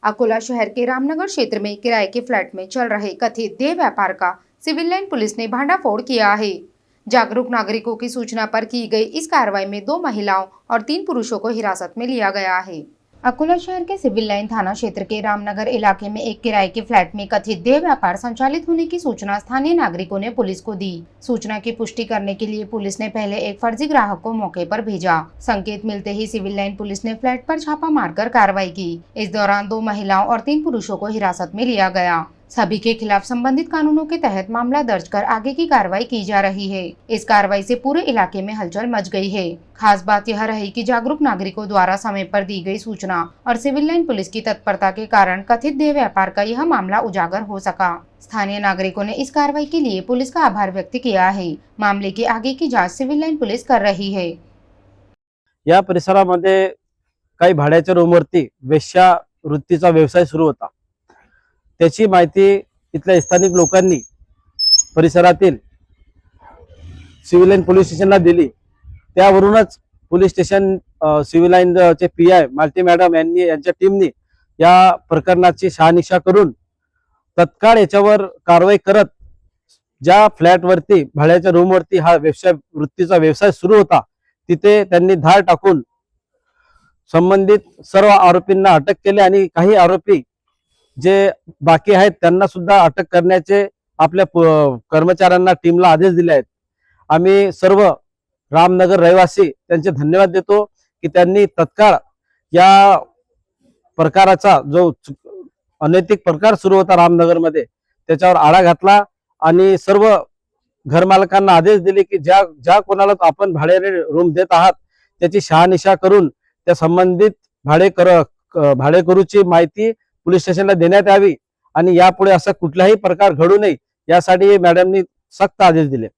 अकोला शहर के रामनगर क्षेत्र में किराए के फ्लैट में चल रहे कथित देह व्यापार का सिविल लाइन पुलिस ने भांडाफोड़ किया है। जागरूक नागरिकों की सूचना पर की गई इस कार्रवाई में 2 महिलाओं और 3 पुरुषों को हिरासत में लिया गया है। अकोला शहर के सिविल लाइन थाना क्षेत्र के रामनगर इलाके में एक किराए के फ्लैट में कथित देह व्यापार संचालित होने की सूचना स्थानीय नागरिकों ने पुलिस को दी। सूचना की पुष्टि करने के लिए पुलिस ने पहले एक फर्जी ग्राहक को मौके पर भेजा। संकेत मिलते ही सिविल लाइन पुलिस ने फ्लैट पर छापा मारकर कार्रवाई की। इस दौरान 2 महिलाओं और 3 पुरुषों को हिरासत में लिया गया। सभी के खिलाफ संबंधित कानूनों के तहत मामला दर्ज कर आगे की कार्रवाई की जा रही है। इस कार्रवाई से पूरे इलाके में हलचल मच गई है। खास बात यह रही कि जागरूक नागरिकों द्वारा समय पर दी गई सूचना और सिविल लाइन पुलिस की तत्परता के कारण कथित देह व्यापार का यह मामला उजागर हो सका। स्थानीय नागरिकों ने इस कार्रवाई के लिए पुलिस का आभार व्यक्त किया है। मामले की आगे की जाँच सिविल लाइन पुलिस कर रही है। या परिसरामध्ये काही भाड्याच्या रूमवरती वेश्या वृत्तीचा व्यवसाय सुरू होता। त्याची माहिती इथल्या स्थानिक लोकांनी परिसरातील सिव्हिल लाईन पोलीस स्टेशनला दिली। त्यावरूनच पोलीस स्टेशन सिव्हिल लाईनचे पीआय मालती मॅडम यांच्या टीमने या प्रकरणाची शहानिशा करून तत्काळ याच्यावर कारवाई करत ज्या फ्लॅटवरती भाड्याच्या रूमवरती हा वेश्या वृत्तीचा व्यवसाय सुरू होता तिथे त्यांनी धाड टाकून संबंधित सर्व आरोपींना अटक केली आणि काही आरोपी जे बाकी आहेत त्यांना सुद्धा अटक करण्याचे आपल्या कर्मचाऱ्यांना टीमला आदेश दिले आहेत। आम्ही सर्व रामनगर रहिवासी त्यांचे धन्यवाद देतो की त्यांनी तत्काळ या प्रकाराचा जो अनैतिक प्रकार सुरू होता रामनगर मध्ये त्याच्यावर आळा घातला आणि सर्व घरमालकांना आदेश दिले की ज्या कोणाला आपण भाड्याने रूम देत आहात त्याची शहानिशा करून त्या संबंधित भाडेकरूची माहिती पोलीस स्टेशनला देण्यात यावी आणि यापुढे असा कुठलाही प्रकार घडू नये यासाठी मॅडमनी सक्त आदेश दिले।